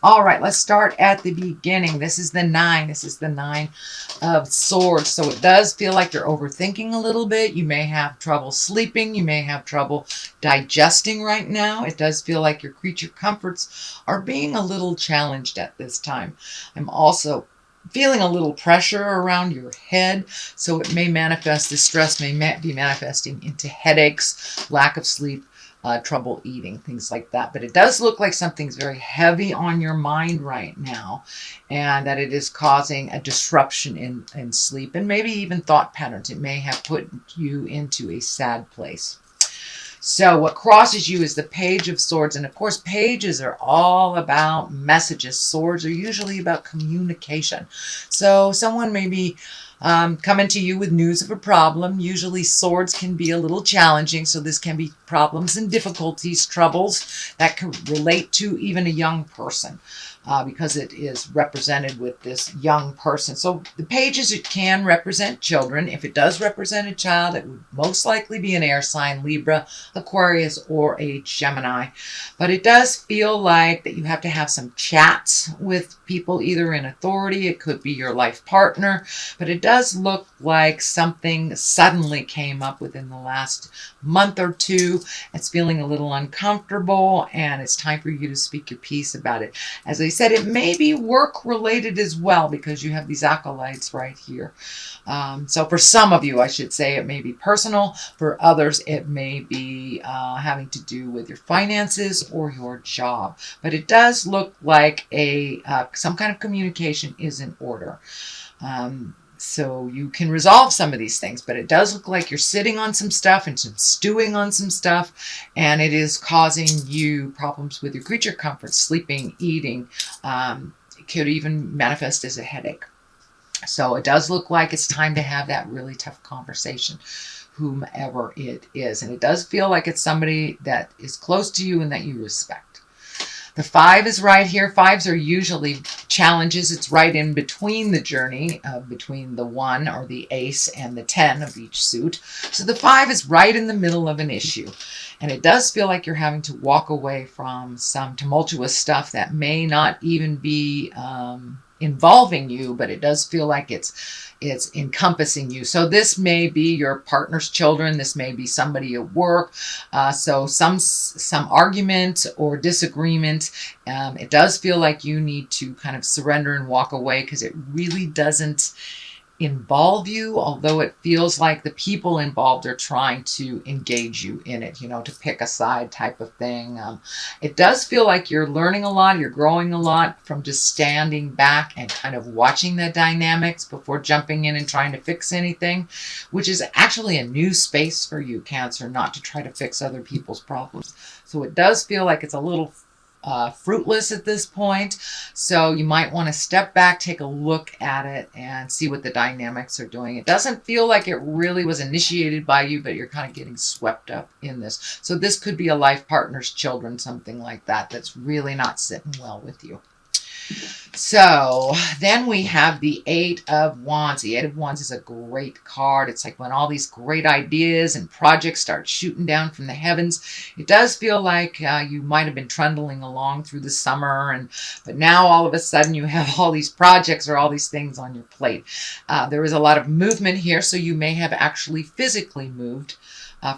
All right, let's start at the beginning. This is the 9. This is the 9 of Swords. So it does feel like you're overthinking a little bit. You may have trouble sleeping. You may have trouble digesting right now. It does feel like your creature comforts are being a little challenged at this time. I'm also feeling a little pressure around your head, so it may manifest, this stress may be manifesting into headaches, lack of sleep, trouble eating, things like that. But it does look like something's very heavy on your mind right now, and that it is causing a disruption in sleep and maybe even thought patterns. It may have put you into a sad place. So what crosses you is the Page of Swords. And of course, pages are all about messages. Swords are usually about communication. So someone may be coming to you with news of a problem. Usually swords can be a little challenging. So this can be problems and difficulties, troubles that can relate to even a young person. Because it is represented with this young person. So the pages, it can represent children. If it does represent a child, it would most likely be an air sign, Libra, Aquarius, or a Gemini. But it does feel like that you have to have some chats with people, either in authority, it could be your life partner, but it does look like something suddenly came up within the last month or two. It's feeling a little uncomfortable, and it's time for you to speak your piece about it. As I said, it may be work related as well, because you have these acolytes right here. So for some of you, I should say, it may be personal. For others, it may be having to do with your finances or your job. But it does look like some kind of communication is in order. So you can resolve some of these things, but it does look like you're sitting on some stuff and some stewing on some stuff, and it is causing you problems with your creature comfort, sleeping, eating. It could even manifest as a headache. So it does look like it's time to have that really tough conversation, whomever it is. And it does feel like it's somebody that is close to you and that you respect. The 5 is right here. 5s are usually challenges. It's right in between the journey, between the 1 or the ace and the 10 of each suit. So the 5 is right in the middle of an issue. And it does feel like you're having to walk away from some tumultuous stuff that may not even be involving you, but it does feel like it's encompassing you. So this may be your partner's children. This may be somebody at work. So some argument or disagreement. It does feel like you need to kind of surrender and walk away, because it really doesn't involve you, although it feels like the people involved are trying to engage you in it, to pick a side type of thing. It does feel like you're learning a lot, you're growing a lot from just standing back and kind of watching the dynamics before jumping in and trying to fix anything, which is actually a new space for you, Cancer, not to try to fix other people's problems. So it does feel like it's a little fruitless at this point. So you might want to step back, take a look at it, and see what the dynamics are doing. It doesn't feel like it really was initiated by you, but you're kind of getting swept up in this. So this could be a life partner's children, something like that, that's really not sitting well with you. So then we have the 8 of Wands. The 8 of Wands is a great card. It's like when all these great ideas and projects start shooting down from the heavens. It does feel like you might have been trundling along through the summer, but now all of a sudden you have all these projects or all these things on your plate. There is a lot of movement here, so you may have actually physically moved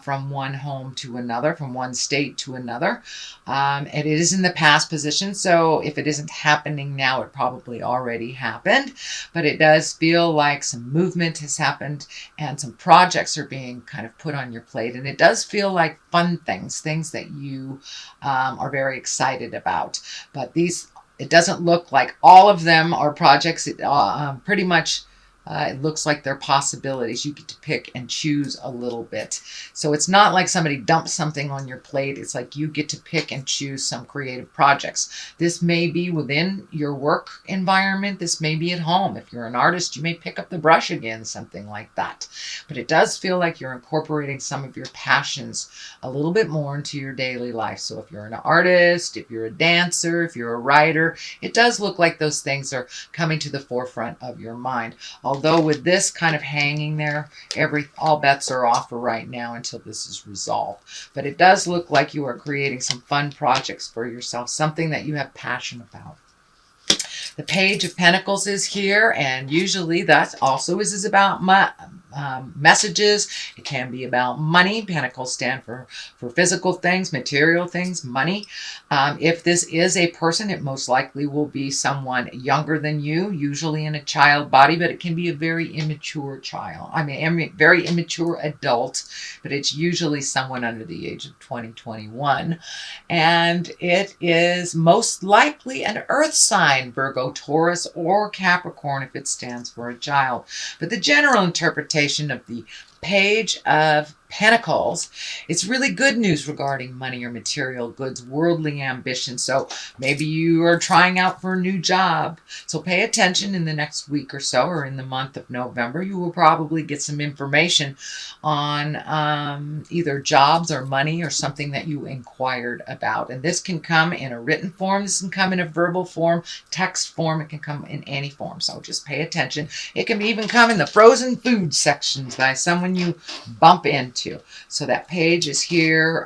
from one home to another, from one state to another. And it is in the past position, so if it isn't happening now, it probably already happened. But it does feel like some movement has happened and some projects are being kind of put on your plate. And it does feel like fun things that you are very excited about. But it doesn't look like all of them are projects. Pretty much it looks like they're possibilities. You get to pick and choose a little bit. So it's not like somebody dumps something on your plate. It's like you get to pick and choose some creative projects. This may be within your work environment. This may be at home. If you're an artist, you may pick up the brush again, something like that. But it does feel like you're incorporating some of your passions a little bit more into your daily life. So if you're an artist, if you're a dancer, if you're a writer, it does look like those things are coming to the forefront of your mind. Although with this kind of hanging there, all bets are off for right now until this is resolved. But it does look like you are creating some fun projects for yourself, something that you have passion about. The Page of Pentacles is here, and usually that also is about messages. It can be about money. Pentacles stand for physical things, material things, money. If this is a person, it most likely will be someone younger than you, usually in a child body, but it can be a very immature child. I mean, very immature adult, but it's usually someone under the age of 20, 21. And it is most likely an earth sign, Virgo, Taurus, or Capricorn if it stands for a child. But the general interpretation of the Page of Pentacles, it's really good news regarding money or material goods, worldly ambition. So maybe you are trying out for a new job. So pay attention in the next week or so, or in the month of November. You will probably get some information on either jobs or money or something that you inquired about. And this can come in a written form. This can come in a verbal form, text form. It can come in any form. So just pay attention. It can even come in the frozen food sections by someone you bump into. So that page is here.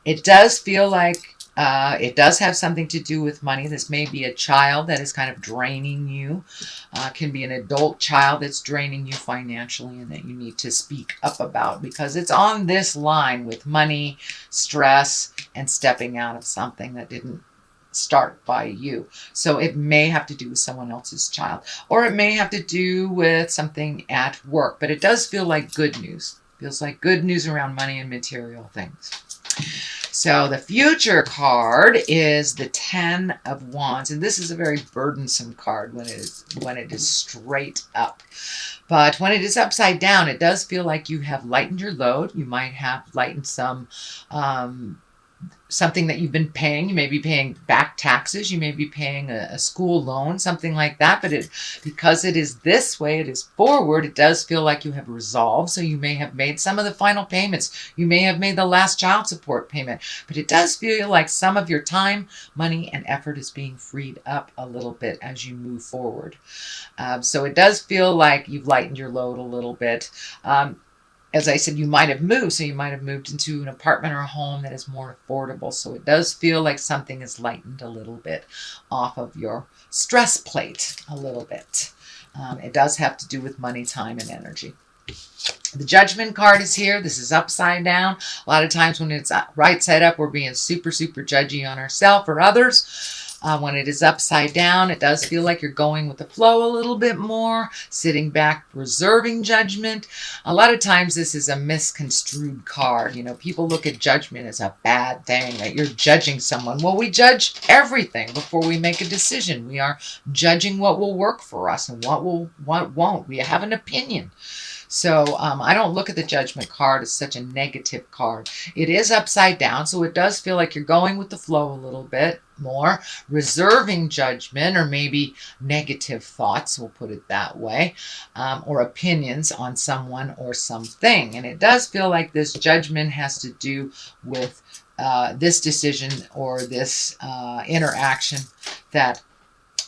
It does feel like it does have something to do with money. This may be a child that is kind of draining you. Can be an adult child that's draining you financially and that you need to speak up about, because it's on this line with money, stress, and stepping out of something that didn't start by you. So it may have to do with someone else's child, or it may have to do with something at work, but it does feel like good news. Feels like good news around money and material things. So the future card is the Ten of Wands, and this is a very burdensome card when it is straight up. But when it is upside down, it does feel like you have lightened your load. You might have lightened some something that you've been paying. You may be paying back taxes. You may be paying a school loan, something like that. But because it is this way, it is forward, it does feel like you have resolved. So you may have made some of the final payments. You may have made the last child support payment. But it does feel like some of your time, money, and effort is being freed up a little bit as you move forward. So it does feel like you've lightened your load a little bit. As I said, you might have moved. So you might have moved into an apartment or a home that is more affordable. So it does feel like something is lightened a little bit off of your stress plate a little bit. It does have to do with money, time, and energy. The Judgment card is here. This is upside down. A lot of times when it's right side up, we're being super, super judgy on ourselves or others. When it is upside down, it does feel like you're going with the flow a little bit more, sitting back, reserving judgment. A lot of times this is a misconstrued card. You know, people look at judgment as a bad thing, that you're judging someone. Well, we judge everything before we make a decision. We are judging what will work for us and what won't. We have an opinion. So I don't look at the Judgment card as such a negative card. It is upside down, so it does feel like you're going with the flow a little bit more, reserving judgment or maybe negative thoughts, we'll put it that way, or opinions on someone or something. And it does feel like this judgment has to do with this decision or this interaction that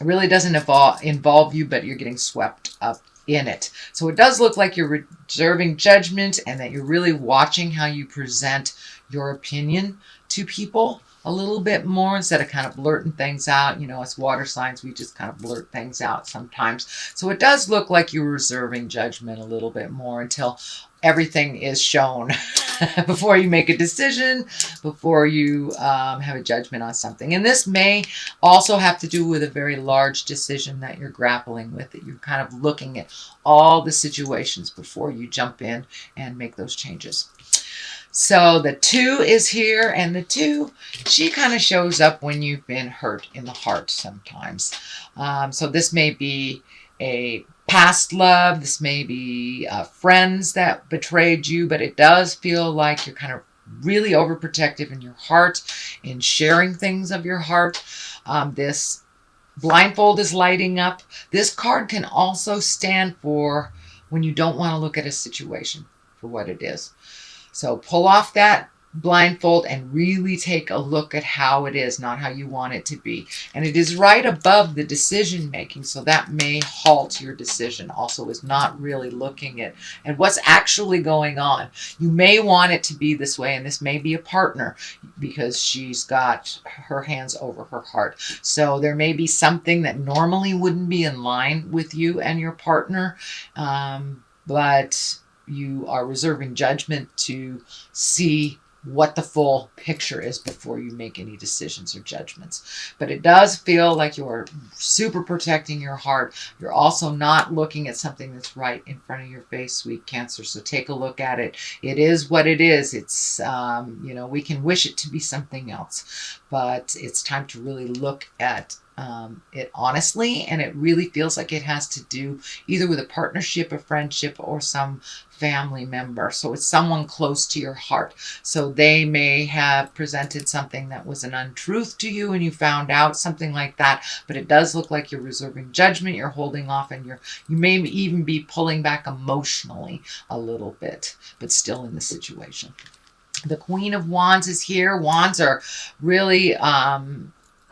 really doesn't involve you, but you're getting swept up in it. So it does look like you're reserving judgment and that you're really watching how you present your opinion to people a little bit more instead of kind of blurting things out. You know, as water signs, we just kind of blurt things out sometimes. So it does look like you're reserving judgment a little bit more until everything is shown before you make a decision, before you have a judgment on something. And this may also have to do with a very large decision that you're grappling with, that you're kind of looking at all the situations before you jump in and make those changes. So the 2 is here, and the 2, she kind of shows up when you've been hurt in the heart sometimes. So this may be a past love, this may be friends that betrayed you, but it does feel like you're kind of really overprotective in your heart, in sharing things of your heart. This blindfold is lighting up. This card can also stand for when you don't want to look at a situation for what it is. So pull off that blindfold and really take a look at how it is, not how you want it to be. And it is right above the decision making, so that may halt your decision. Also is not really looking at what's actually going on. You may want it to be this way, and this may be a partner because she's got her hands over her heart. So there may be something that normally wouldn't be in line with you and your partner, but you are reserving judgment to see what the full picture is before you make any decisions or judgments. But it does feel like you're super protecting your heart. You're also not looking at something that's right in front of your face, sweet Cancer. So take a look at it. It is what it is. It's, we can wish it to be something else, but it's time to really look at it honestly, and it really feels like it has to do either with a partnership, a friendship, or some family member. So it's someone close to your heart. So they may have presented something that was an untruth to you and you found out, something like that. But it does look like you're reserving judgment, you're holding off, and you may even be pulling back emotionally a little bit, but still in the situation. The Queen of Wands is here. Wands are really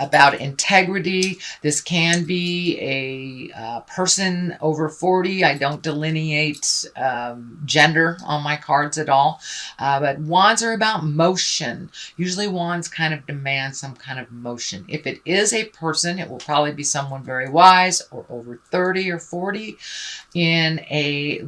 about integrity. This can be a person over 40. I don't delineate gender on my cards at all. But wands are about motion. Usually wands kind of demand some kind of motion. If it is a person, it will probably be someone very wise or over 30 or 40.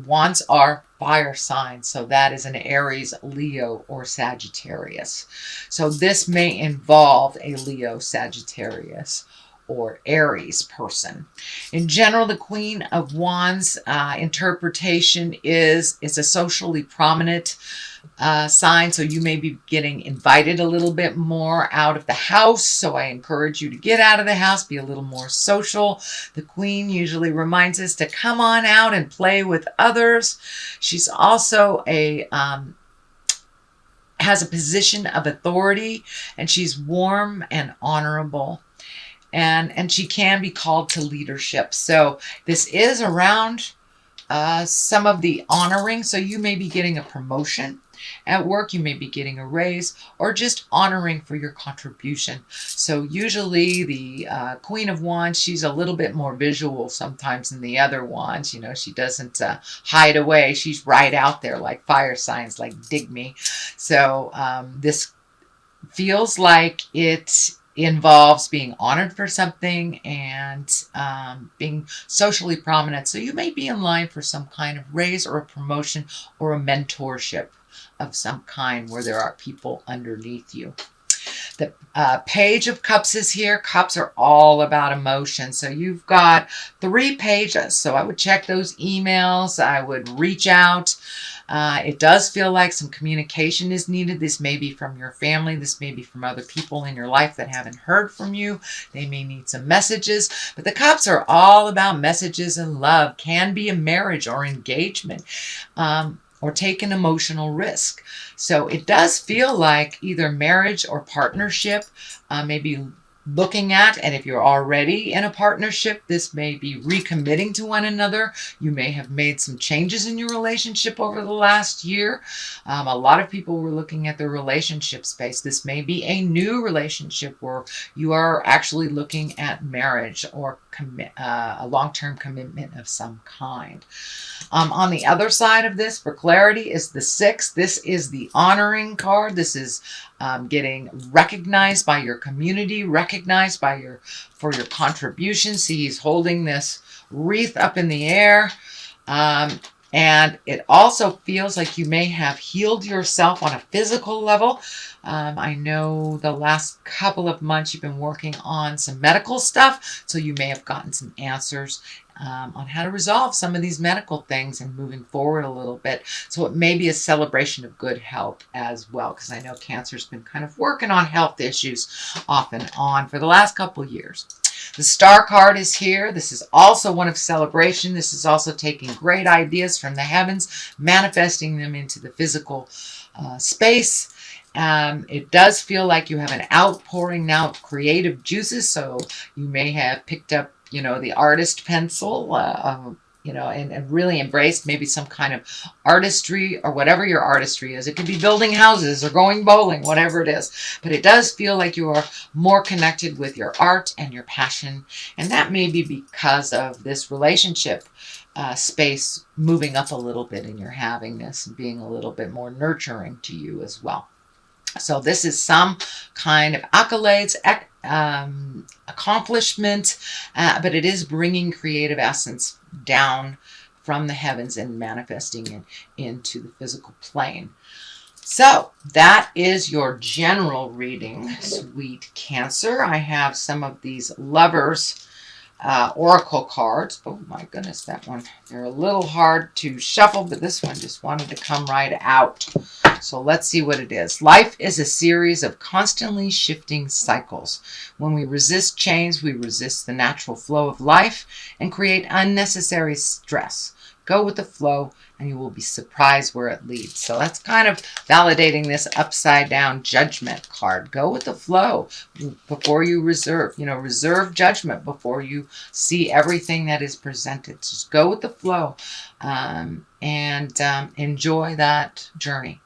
Wands are fire sign, so that is an Aries, Leo, or Sagittarius. So this may involve a Leo, Sagittarius, or Aries person. In general, the Queen of Wands interpretation is it's a socially prominent sign, so you may be getting invited a little bit more out of the house. So I encourage you to get out of the house, be a little more social. The Queen usually reminds us to come on out and play with others. She's also has a position of authority, and she's warm and honorable. And she can be called to leadership. So this is around some of the honoring. So you may be getting a promotion at work, you may be getting a raise, or just honoring for your contribution. So usually the Queen of Wands, she's a little bit more visual sometimes than the other wands. She doesn't hide away. She's right out there like fire signs, like dig me. So this feels like it involves being honored for something and being socially prominent. So you may be in line for some kind of raise or a promotion or a mentorship of some kind where there are people underneath you. The Page of Cups is here. Cups are all about emotion. So you've got 3 pages. So I would check those emails. I would reach out. It does feel like some communication is needed. This may be from your family. This may be from other people in your life that haven't heard from you. They may need some messages. But the Cups are all about messages and love. Can be a marriage or engagement. Or take an emotional risk. So it does feel like either marriage or partnership, maybe looking at, and if you're already in a partnership, this may be recommitting to one another. You may have made some changes in your relationship over the last year. A lot of people were looking at their relationship space. This may be a new relationship where you are actually looking at marriage or a long-term commitment of some kind. On the other side of this, for clarity, is the 6. This is the honoring card. This is getting recognized by your community, recognized for your contribution. See, he's holding this wreath up in the air. And it also feels like you may have healed yourself on a physical level. I know the last couple of months you've been working on some medical stuff, so you may have gotten some answers on how to resolve some of these medical things and moving forward a little bit. So it may be a celebration of good health as well, because I know Cancer's been kind of working on health issues off and on for the last couple of years. The Star card is here. This is also one of celebration. This is also taking great ideas from the heavens, manifesting them into the physical space. It does feel like you have an outpouring now of creative juices. So you may have picked up, the artist pencil and really embrace maybe some kind of artistry or whatever your artistry is. It could be building houses or going bowling, whatever it is. But it does feel like you are more connected with your art and your passion. And that may be because of this relationship space moving up a little bit in your havingness and being a little bit more nurturing to you as well. So this is some kind of accolades, accomplishment, but it is bringing creative essence down from the heavens and manifesting it into the physical plane. So that is your general reading, sweet Cancer. I have some of these lovers oracle cards. Oh my goodness, that one. They're a little hard to shuffle, but this one just wanted to come right out. So let's see what it is. Life is a series of constantly shifting cycles. When we resist change, we resist the natural flow of life and create unnecessary stress. Go with the flow and you will be surprised where it leads. So that's kind of validating this upside down judgment card. Go with the flow before you reserve. Reserve judgment before you see everything that is presented. Just go with the flow and enjoy that journey.